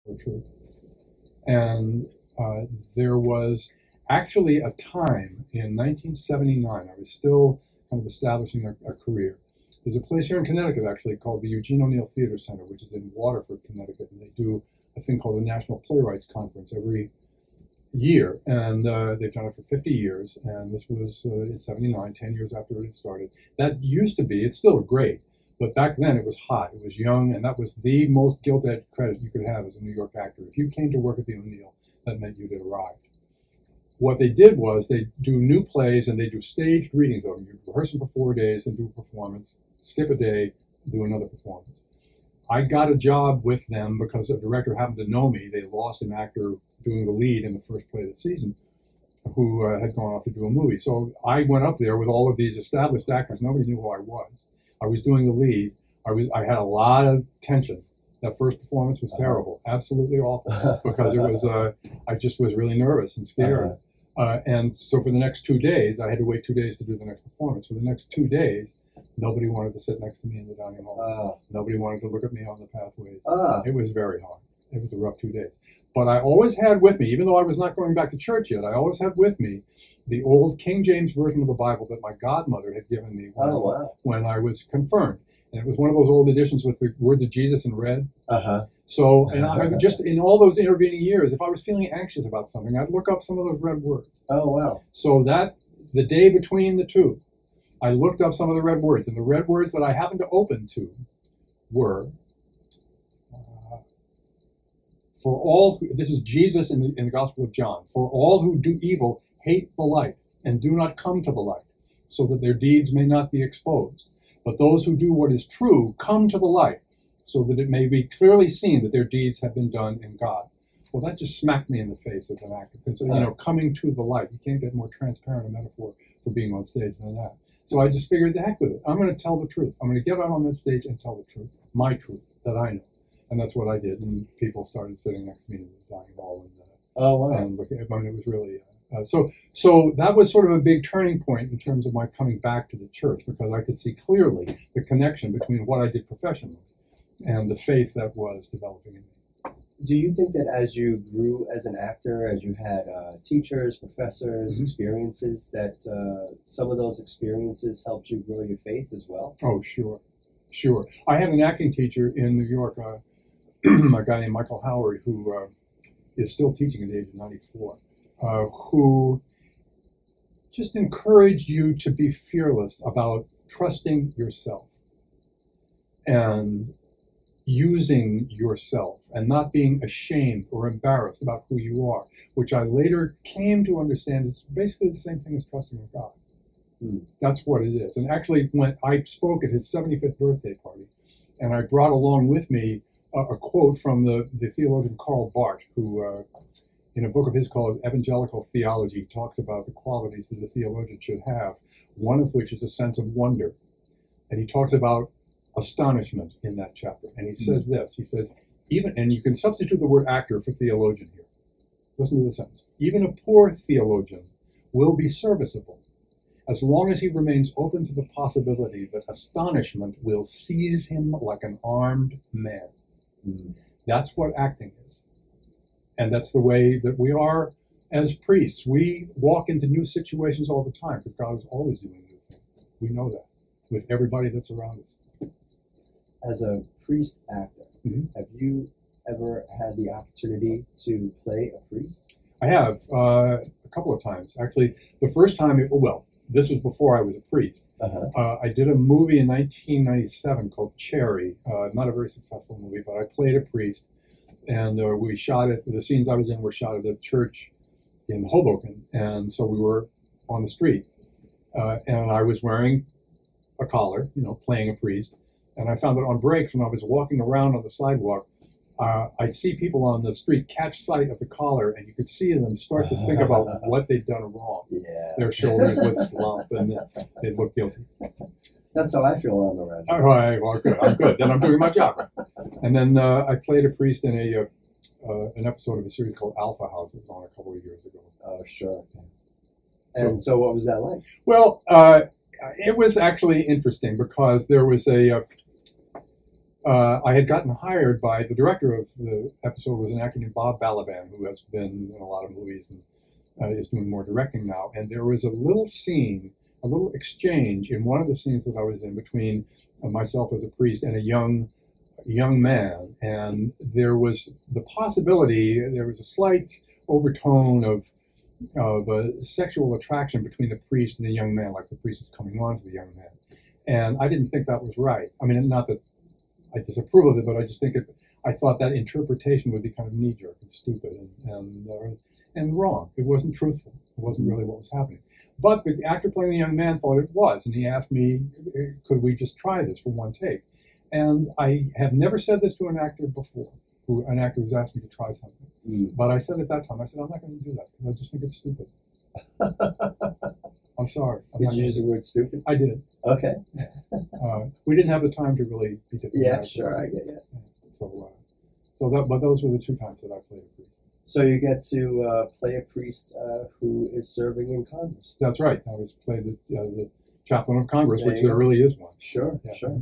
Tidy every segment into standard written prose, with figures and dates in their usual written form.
the truth. And there was actually a time in 1979, I was still kind of establishing a career. There's a place here in Connecticut actually called the Eugene O'Neill Theater Center, which is in Waterford, Connecticut, and they do a thing called the National Playwrights Conference every year, and they've done it for 50 years, and this was in 79, 10 years after it had started. That used to be, it's still great, but back then it was hot, it was young, and that was the most gilt-edged credit you could have as a New York actor. If you came to work at the O'Neill, that meant you'd arrived. What they did was they do new plays and they do staged readings of them. You rehearse them for 4 days, then do a performance, skip a day, do another performance. I got a job with them because the director happened to know me. They lost an actor doing the lead in the first play of the season who had gone off to do a movie. So I went up there with all of these established actors. Nobody knew who I was. I was doing the lead. I had a lot of tension. That first performance was terrible, absolutely awful, because it was, I just was really nervous and scared. And so for the next 2 days, I had to wait 2 days to do the next performance. For the next 2 days, nobody wanted to sit next to me in the dining hall. Nobody wanted to look at me on the pathways. It was very hard. It was a rough 2 days. But I always had with me, even though I was not going back to church yet, I always had with me the old King James Version of the Bible that my godmother had given me when I was confirmed. And it was one of those old editions with the words of Jesus in red. So, and I would just, in all those intervening years, if I was feeling anxious about something, I'd look up some of those red words. So that, the day between the two, I looked up some of the red words. And the red words that I happened to open to were, for all, this is Jesus in the Gospel of John, for all who do evil hate the light and do not come to the light, so that their deeds may not be exposed. But those who do what is true come to the light, so that it may be clearly seen that their deeds have been done in God. Well, that just smacked me in the face as an actor. Because, you know, coming to the light, you can't get more transparent a metaphor for being on stage than that. So I just figured, the heck with it. I'm going to tell the truth. I'm going to get out on that stage and tell the truth, my truth, that I know. And that's what I did. And people started sitting next to me in the dining hall. And looking at, I mean, it was really... So that was sort of a big turning point in terms of my coming back to the church, because I could see clearly the connection between what I did professionally and the faith that was developing in me. Do you think that as you grew as an actor, as you had teachers, professors, experiences, that some of those experiences helped you grow your faith as well? Oh, sure. Sure. I had an acting teacher in New York, a guy named Michael Howard, who is still teaching at the age of 94. Who just encouraged you to be fearless about trusting yourself and using yourself and not being ashamed or embarrassed about who you are, which I later came to understand is basically the same thing as trusting in God. That's what it is. And actually, when I spoke at his 75th birthday party, and I brought along with me a quote from the theologian Karl Barth, who in a book of his called Evangelical Theology, talks about the qualities that a theologian should have, one of which is a sense of wonder. And he talks about astonishment in that chapter. And he says this, he says, even, and you can substitute the word actor for theologian here. Listen to the sentence. Even a poor theologian will be serviceable as long as he remains open to the possibility that astonishment will seize him like an armed man. That's what acting is. And that's the way that we are as priests. We walk into new situations all the time because God is always doing new things. We know that with everybody that's around us. As a priest actor, have you ever had the opportunity to play a priest? I have a couple of times. Actually, the first time, this was before I was a priest. I did a movie in 1997 called Cherry. Not a very successful movie, but I played a priest. And we shot it, the scenes I was in were shot at a church in Hoboken. And so we were on the street. And I was wearing a collar, you know, playing a priest. And I found that on breaks, when I was walking around on the sidewalk, I'd see people on the street catch sight of the collar, and you could see them start to think about what they'd done wrong. Their shoulders would slump, and they'd look guilty. That's how I feel on the red. All right, well, good. I'm good. Then I'm doing my job. And then I played a priest in an episode of a series called Alpha House that was on a couple of years ago. Oh, sure. And so what was that like? Well, it was actually interesting because there was I had gotten hired by the director of the episode, was an actor named Bob Balaban, who has been in a lot of movies and is doing more directing now. And there was a little scene, a little exchange in one of the scenes that I was in between myself as a priest and a young man. And there was the possibility, there was a slight overtone of a sexual attraction between the priest and the young man, like the priest is coming on to the young man. And I didn't think that was right. I mean, not that I disapprove of it, but I just think I thought that interpretation would be kind of knee-jerk and stupid and wrong. It wasn't truthful. It wasn't really what was happening. But the actor playing the young man thought it was, and he asked me, could we just try this for one take? And I have never said this to an actor before, an actor who's asked me to try something. But I said at that time, I said, I'm not going to do that because I just think it's stupid. I'm sorry. Did you use the word stupid? I did. Okay. We didn't have the time to really be diplomatic. Yeah, sure, I get it. But those were the two times that I played a priest. So you get to play a priest who is serving in Congress. That's right. I was played the chaplain of Congress, There which you there go. really is one. Sure, Yeah. sure.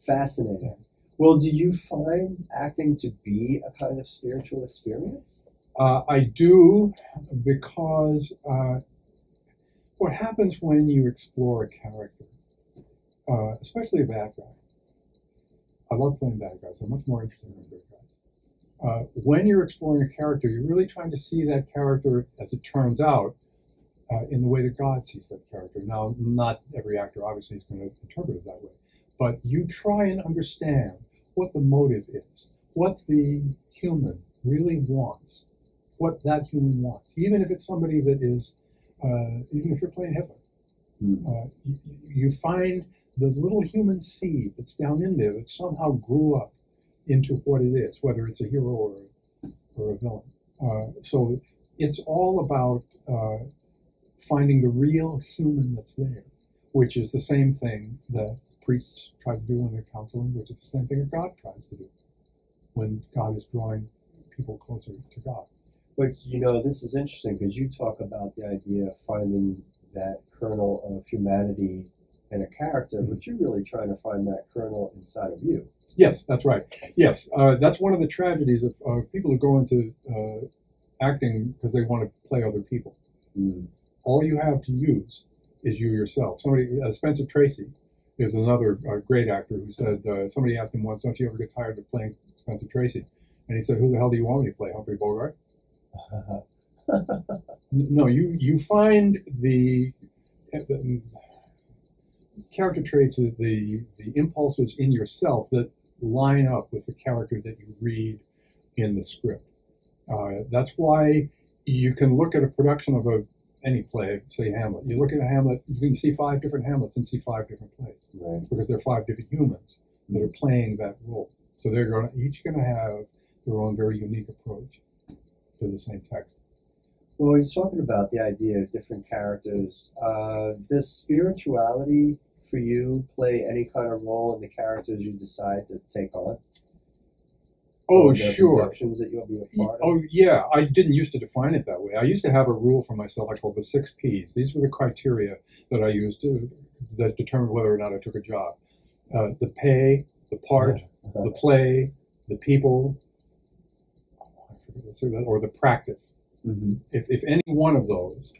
Fascinating. Well, do you find acting to be a kind of spiritual experience? I do, because what happens when you explore a character, especially a bad guy. I love playing bad guys. I'm much more interested in good guys. When you're exploring a character, you're really trying to see that character, as it turns out, in the way that God sees that character. Now, not every actor obviously is going to interpret it that way, but you try and understand what the motive is, what the human really wants, what that human wants, even if it's somebody that is, even if you're playing Hitler. You find the little human seed that's down in there that somehow grew up into what it is, whether it's a hero or a villain. So it's all about finding the real human that's there, which is the same thing that priests try to do when they're counseling, which is the same thing that God tries to do when God is drawing people closer to God. But, you know, this is interesting because you talk about the idea of finding that kernel of humanity in a character, but you're really trying to find that kernel inside of you. Yes, that's right. Yes, that's one of the tragedies of people who go into acting because they want to play other people. All you have to use is you yourself. Somebody, Spencer Tracy is another great actor who said, somebody asked him once, don't you ever get tired of playing Spencer Tracy? And he said, who the hell do you want me to play, Humphrey Bogart? No, you find the character traits, the impulses in yourself that line up with the character that you read in the script. That's why you can look at a production of any play, say Hamlet. You look at a Hamlet, you can see 5 different Hamlets and see 5 different plays, Right. because they're 5 different humans that are playing that role. So they're each going to have their own very unique approach to the same text. Well, you're talking about the idea of different characters. Does spirituality for you play any kind of role in the characters you decide to take on? Oh, Or the sure. productions that you'll be a part of? Oh, yeah. I didn't used to define it that way. I used to have a rule for myself I called the 6 Ps. These were the criteria that I used that determined whether or not I took a job. The pay, the part, the play, the people, or the practice. Mm-hmm. If any one of those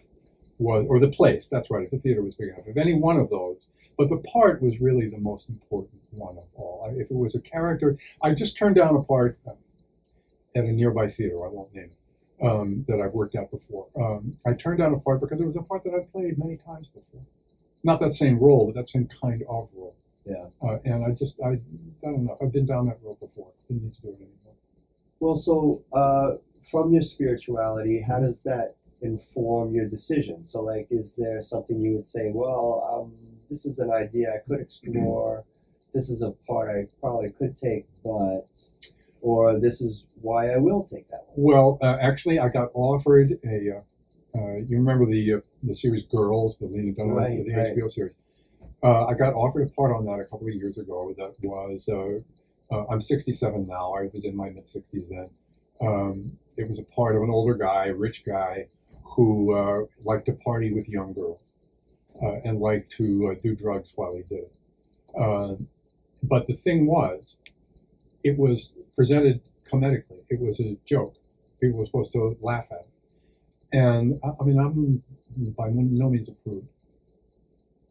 was, or the place, that's right, if the theater was big enough, if any one of those, but the part was really the most important one of all. If it was a character, I just turned down a part at a nearby theater, I won't name it, that I've worked at before. I turned down a part because it was a part that I'd played many times before. Not that same role, but that same kind of role. Yeah. And I've done enough. I've been down that road before. Didn't need to do it anymore. Well, so from your spirituality, how does that inform your decision? So, like, is there something you would say, well, this is an idea I could explore, this is a part I probably could take, but, or this is why I will take that one? Well, actually, I got offered a, you remember the series Girls, the Lena Dunham, Right, the right. HBO series. I got offered a part on that a couple of years ago that was, I'm 67 now, I was in my mid-60s then. It was a part of an older guy, a rich guy, who liked to party with young girls and liked to do drugs while he did it. But the thing was, it was presented comedically. It was a joke. People were supposed to laugh at it. And I mean, I'm by no means a prude.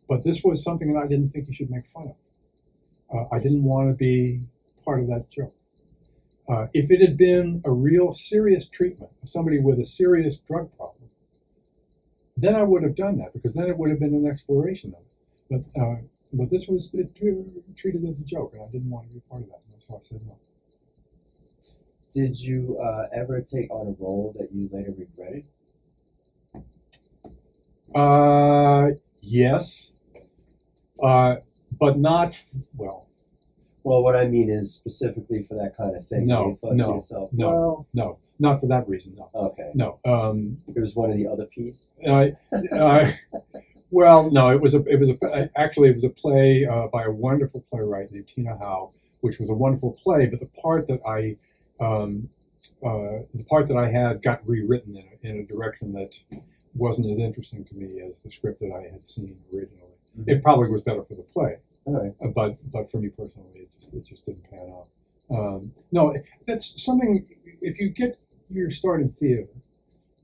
But this was something that I didn't think you should make fun of. I didn't want to be part of that joke. If it had been a real serious treatment of somebody with a serious drug problem, then I would have done that, because then it would have been an exploration of it. But this was treated as a joke, and I didn't want to be part of that, and so I said no. Did you ever take on a role that you later regretted? Yes, but not well. Well, what I mean is specifically for that kind of thing. No, you thought to yourself, no, well, no, not for that reason. No. Okay. No. It was one of the other P's. Well, no, it was a play by a wonderful playwright named Tina Howe, which was a wonderful play. But the part that I had got rewritten in a direction that wasn't as interesting to me as the script that I had seen originally. Mm-hmm. It probably was better for the play, right. But for me personally, it just didn't pan out. No, that's something. If you get your start in theater,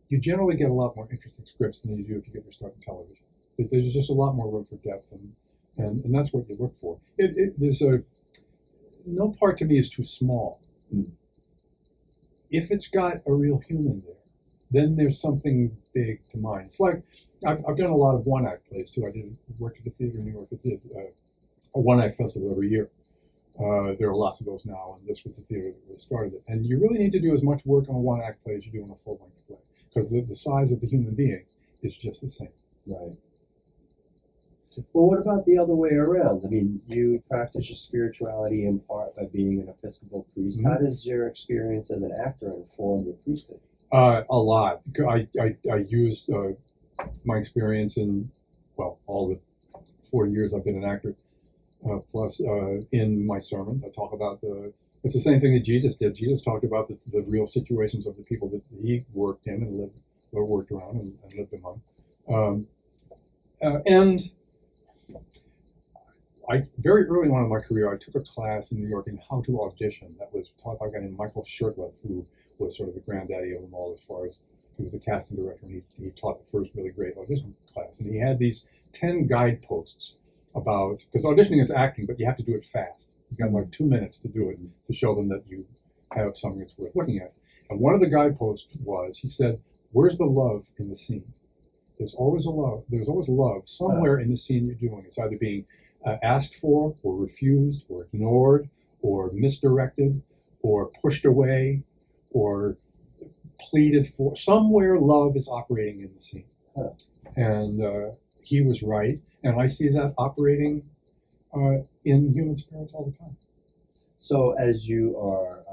you generally get a lot more interesting scripts than you do if you get your start in television. There's just a lot more room for depth, and that's what you look for. There's no part to me is too small. Mm. If it's got a real human there, then there's something big to mind. It's like I've done a lot of one-act plays too. I worked at the theater in New York that did a one-act festival every year. There are lots of those now, and this was the theater that really started it. And you really need to do as much work on a one-act play as you do on a full-length play, because the size of the human being is just the same. Right. Well, what about the other way around? I mean, you practice your spirituality in part by being an Episcopal priest. Mm-hmm. How does your experience as an actor inform your priesthood? A lot. I used my experience in, well, all the 40 years I've been an actor, plus in my sermons. I talk about it's the same thing that Jesus did. Jesus talked about the real situations of the people that he worked in and lived, or worked around and lived among. And very early on in my career, I took a class in New York in how to audition. That was taught by a guy named Michael Shurtleff, who was sort of the granddaddy of them all, as far as he was a casting director, and he taught the first really great audition class. And he had these 10 guideposts about, because auditioning is acting, but you have to do it fast. You got like 2 minutes to do it to show them that you have something that's worth looking at. And one of the guideposts was, he said, "Where's the love in the scene?" There's always love somewhere in the scene you're doing. It's either being asked for, or refused, or ignored, or misdirected, or pushed away, or pleaded for. Somewhere love is operating in the scene. And he was right. And I see that operating in human spirits all the time. So as you are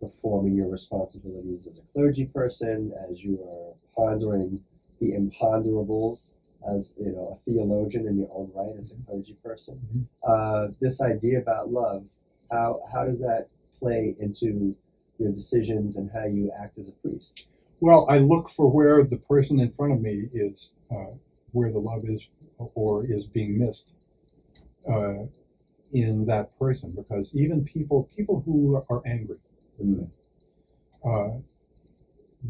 performing your responsibilities as a clergy person, as you are pondering the imponderables as a theologian in your own right, as a clergy person, mm-hmm. This idea about love, how does that play into your decisions and how you act as a priest? Well, I look for where the person in front of me is, where the love is or is being missed in that person, because even people who are angry,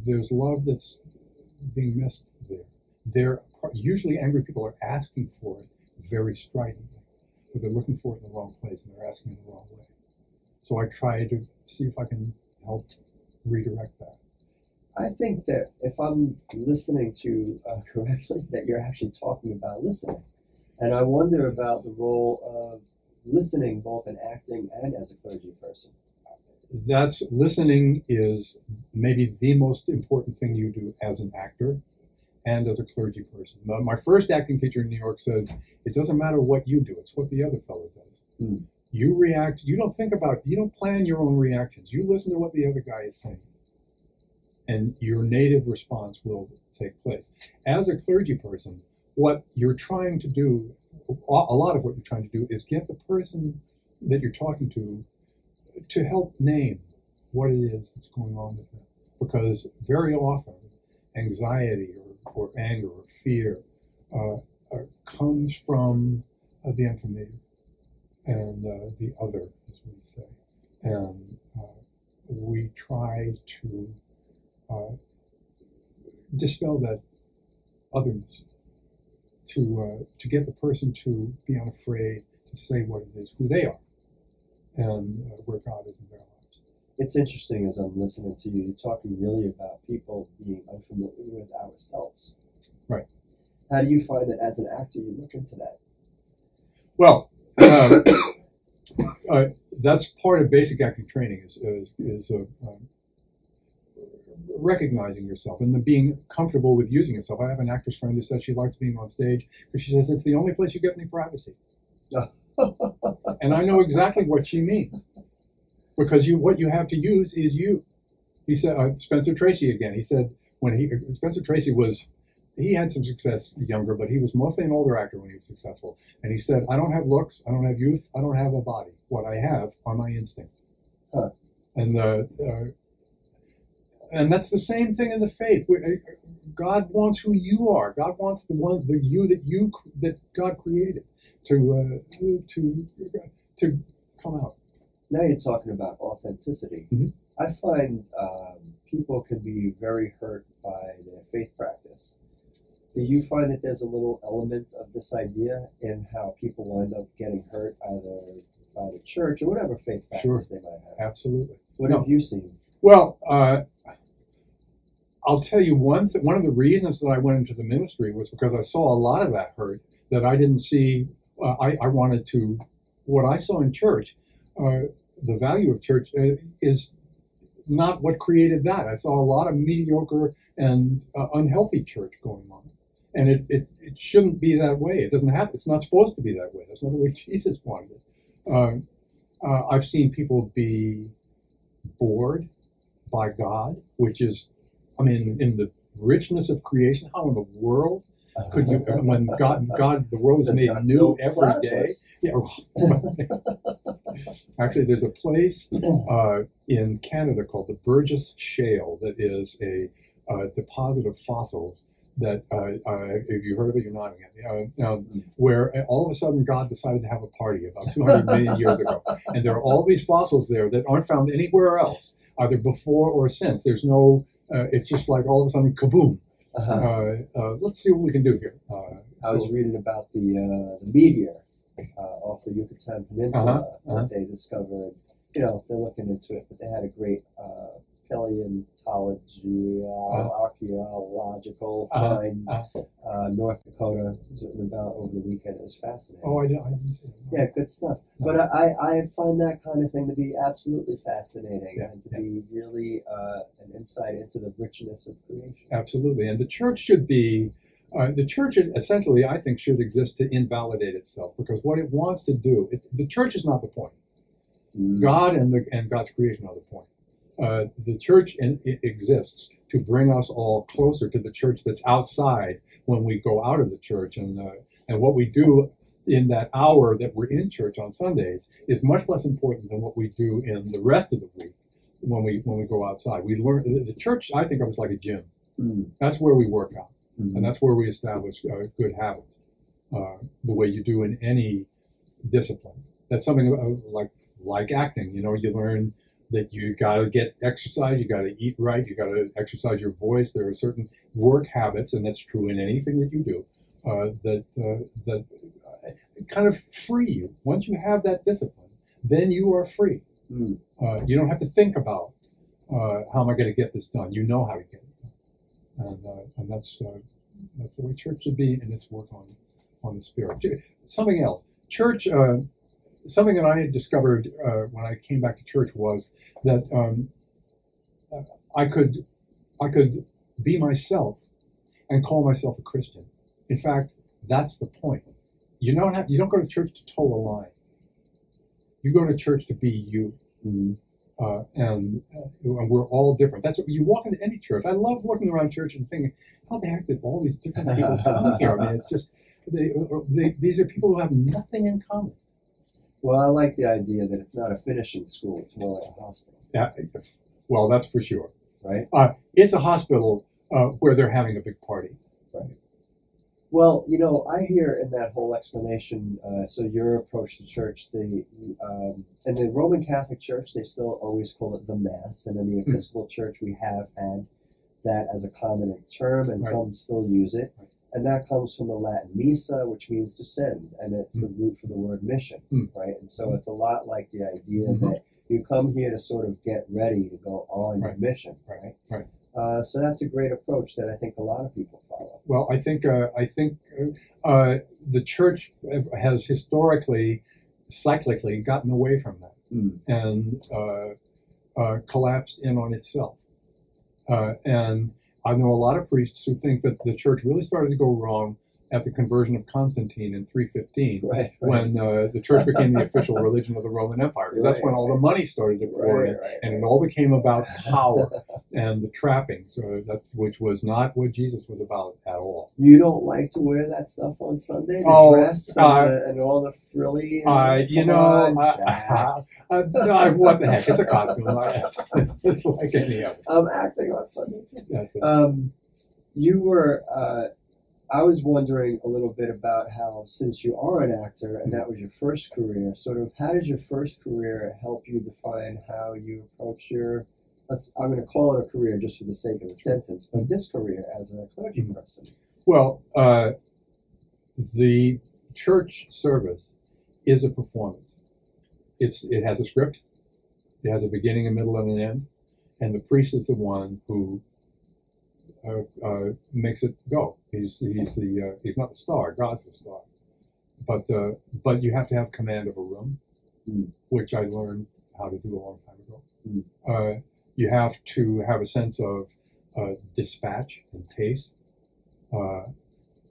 there's love that's being missed there. Usually angry people are asking for it very stridently, but they're looking for it in the wrong place and they're asking in the wrong way. So I try to see if I can help redirect that. I think that if I'm listening to correctly, that you're actually talking about listening. And I wonder about the role of listening both in acting and as a clergy person. Listening is maybe the most important thing you do as an actor and as a clergy person. My first acting teacher in New York said, it doesn't matter what you do, it's what the other fellow does. Mm. You react, you don't plan your own reactions. You listen to what the other guy is saying, and your native response will take place. As a clergy person, what you're trying to do, a lot of what you're trying to do, is get the person that you're talking to help name what it is that's going on with them. Because very often, anxiety or anger or fear comes from the unfamiliar. and the other, as we say. And we try to dispel that otherness, to get the person to be unafraid to say what it is, who they are, and where God is in their lives. It's interesting as I'm listening to you, you're talking really about people being unfamiliar with ourselves. Right. How do you find that as an actor you look into that? Well, that's part of basic acting training is recognizing yourself and then being comfortable with using yourself. I have an actress friend who says she likes being on stage because she says it's the only place you get any privacy. And I know exactly what she means, because what you have to use is you. He said, Spencer Tracy again. He said Spencer Tracy he had some success younger, but he was mostly an older actor when he was successful. And he said, I don't have looks, I don't have youth, I don't have a body. What I have are my instincts. Huh. And that's the same thing in the faith. God wants who you are. God wants the you that God created to come out. Now you're talking about authenticity. Mm-hmm. I find people can be very hurt by their faith practice. Do you find that there's a little element of this idea in how people wind up getting hurt either by the church or whatever faith practice they might have? Absolutely. What have you seen? Well, I'll tell you one of the reasons that I went into the ministry was because I saw a lot of that hurt that I didn't see. I wanted to, what I saw in church, the value of church is not what created that. I saw a lot of mediocre and unhealthy church going on. And it shouldn't be that way. It doesn't have. It's not supposed to be that way. That's not the way Jesus wanted it. I've seen people be bored by God, which is, I mean, in the richness of creation, how in the world could you, when God, the world is made new every day. Yeah. Actually, there's a place in Canada called the Burgess Shale that is a deposit of fossils that, if you heard of it, you're nodding at me, where all of a sudden God decided to have a party about 200 million years ago. And there are all these fossils there that aren't found anywhere else, either before or since. There's no, it's just like all of a sudden, kaboom. Let's see what we can do here. I was reading about the meteor off the Yucatan Peninsula that they discovered. You know, they're looking into it, but they had a great paleontology, archaeological find. North Dakota was written about over the weekend. It was fascinating. Oh, I didn't see it. Yeah, good stuff. No. But I find that kind of thing to be absolutely fascinating and to be really an insight into the richness of creation. Absolutely. And the church should be, the church essentially, I think, should exist to invalidate itself, because what it wants to do, the church is not the point. God and God's creation are the point. The church exists to bring us all closer to the church that's outside when we go out of the church. And what we do in that hour that we're in church on Sundays is much less important than what we do in the rest of the week when we go outside. We learn the church. I think of it as like a gym. That's where we work out, and that's where we establish good habits, the way you do in any discipline. That's something like acting. You know, you learn that you got to get exercise, you got to eat right, you got to exercise your voice. There are certain work habits, and that's true in anything that you do, that kind of free you. Once you have that discipline, then you are free. You don't have to think about how am I going to get this done. You know how to get it done, and that's the way church should be in its work on the Spirit. Something else, church. Something that I had discovered when I came back to church was that I could be myself and call myself a Christian. In fact, that's the point. You don't go to church to toe a line. You go to church to be you. And we're all different. That's what you walk into any church. I love walking around church and thinking, how the heck did all these different people come here? I mean, it's just these are people who have nothing in common. Well, I like the idea that it's not a finishing school; it's more like a hospital. Yeah, well, that's for sure. Right. It's a hospital where they're having a big party. Right. Well, I hear in that whole explanation, so your approach to church, in the Roman Catholic Church, they still always call it the Mass, and in the Episcopal Church, we have had that as a common term, and Right. some still use it. And that comes from the Latin missa, which means to send, and it's the root for the word mission, right? And so it's a lot like the idea that you come here to sort of get ready to go on your mission, right? Right. So that's a great approach that I think a lot of people follow. Well, I think the church has historically, cyclically, gotten away from that and collapsed in on itself. And I know a lot of priests who think that the church really started to go wrong at the conversion of Constantine in 315, when the church became the official religion of the Roman Empire, because that's when all the money started to pour in, and it all became about power and the trappings, which was not what Jesus was about at all. You don't like to wear that stuff on Sunday, the dress and all the frilly? What the heck? It's a costume. It's like any other. I'm acting on Sunday too. That's it. I was wondering a little bit about how, since you are an actor and that was your first career, sort of how did your first career help you define how you approach your, I'm going to call it a career just for the sake of the sentence, but this career as a clergy person? Well, the church service is a performance. It has a script, it has a beginning, a middle, and an end, and the priest is the one who makes it go. He's not the star. God's the star. But you have to have command of a room, which I learned how to do a long time ago. You have to have a sense of dispatch and taste,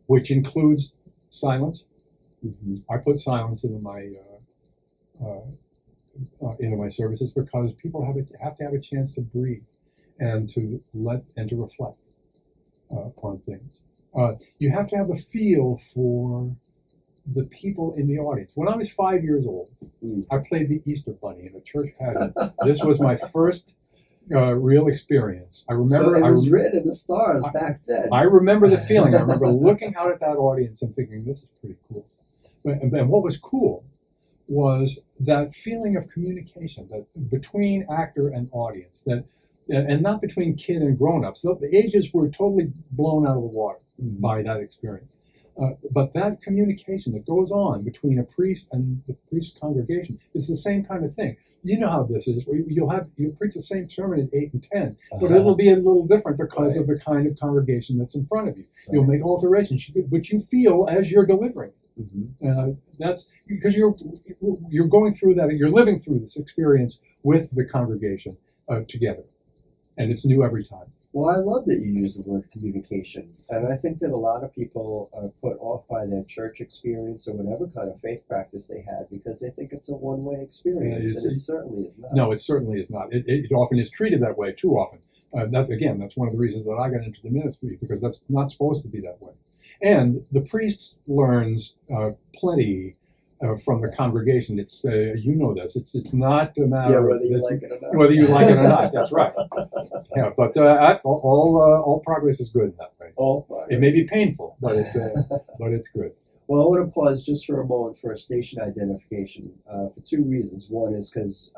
which includes silence. I put silence into my services because people have to have a chance to breathe and to reflect upon things. You have to have a feel for the people in the audience. When I was 5 years old, I played the Easter Bunny in a church pageant. This was my first real experience. I remember. So it was written in the stars back then. I remember the feeling. I remember looking out at that audience and thinking, "This is pretty cool." And what was cool was that feeling of communication that between actor and audience, and not between kid and grown-ups. The ages were totally blown out of the water by that experience. But that communication that goes on between a priest and the priest's congregation is the same kind of thing. You know how this is. You'll preach the same sermon at 8 and 10, but it'll be a little different because of the kind of congregation that's in front of you. You'll make alterations, which you feel as you're delivering. That's because you're going through that. You're living through this experience with the congregation together. And it's new every time. Well, I love that you use the word communication. And I think that a lot of people are put off by their church experience or whatever kind of faith practice they had because they think it's a one-way experience. And it certainly is not. No, it certainly is not. It often is treated that way too often. That's one of the reasons that I got into the ministry, because that's not supposed to be that way. And the priest learns plenty from the congregation. It's you know this. It's not a matter of whether you like it or not. Whether you like it or not. That's right. Yeah, but all progress is good in that way. All progress. It may be painful, but it's good. Well, I want to pause just for a moment for a station identification for two reasons. One is because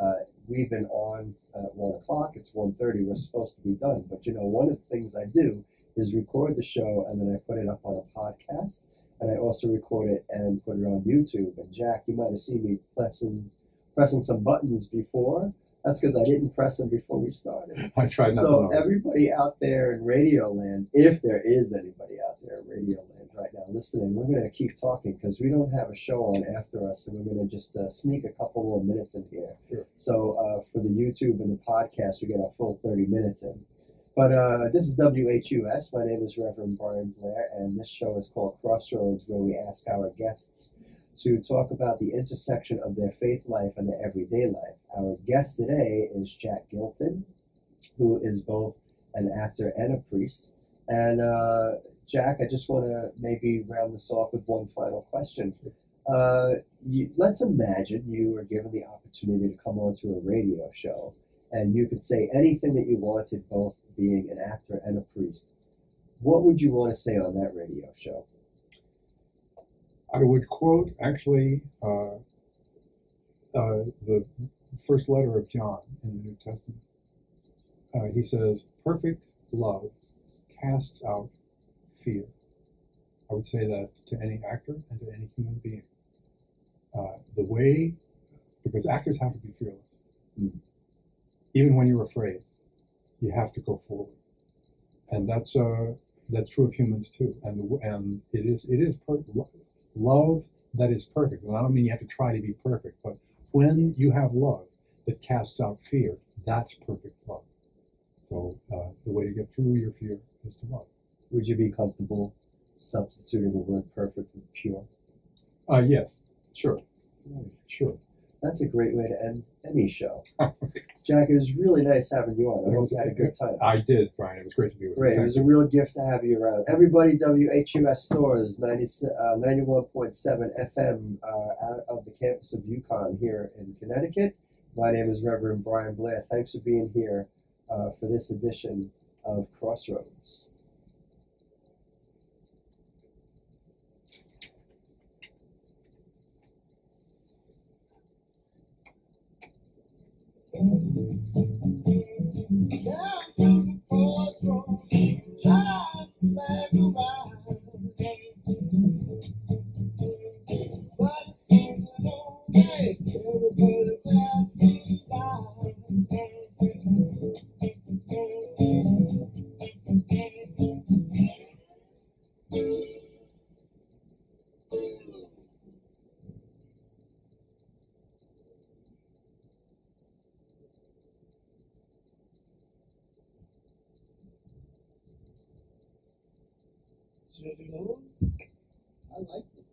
we've been on at 1 o'clock. It's 1:30. We're supposed to be done. But one of the things I do is record the show and then I put it up on a podcast. And I also record it and put it on YouTube. And Jack, you might have seen me pressing some buttons before. That's because I didn't press them before we started. I tried not to So know. everybody out there in Radio Land, if there is anybody out there in Radio Land right now listening, we're going to keep talking because we don't have a show on after us, and we're going to just sneak a couple more minutes in here. Sure. So for the YouTube and the podcast, we get a full 30 minutes in. But this is WHUS. My name is Reverend Brian Blair, and this show is called Crossroads, where we ask our guests to talk about the intersection of their faith life and their everyday life. Our guest today is Jack Gilpin, who is both an actor and a priest. And Jack, I just want to maybe round this off with one final question. Let's imagine you were given the opportunity to come onto a radio show, and you could say anything that you wanted, both being an actor and a priest. What would you want to say on that radio show? I would quote actually the first letter of John in the New Testament. He says, "Perfect love casts out fear." I would say that to any actor and to any human being. Because actors have to be fearless. Mm. Even when you're afraid, you have to go forward, and that's true of humans too. And it is love that is perfect. And I don't mean you have to try to be perfect, but when you have love that casts out fear, that's perfect love. So the way to get through your fear is to love. Would you be comfortable substituting the word perfect with pure? Yes, sure. Sure. That's a great way to end any show. Jack, it was really nice having you on. I hope you had a good time. I did, Brian. It was great to be with you. Great. It was a real gift to have you around. Everybody, WHUS Stores, 91.7 FM out of the campus of UConn here in Connecticut. My name is Reverend Brian Blair. Thanks for being here for this edition of Crossroads. Down to the crossroads, trying to back around. But it seems an old day, everybody passing by. Should you know? I like it.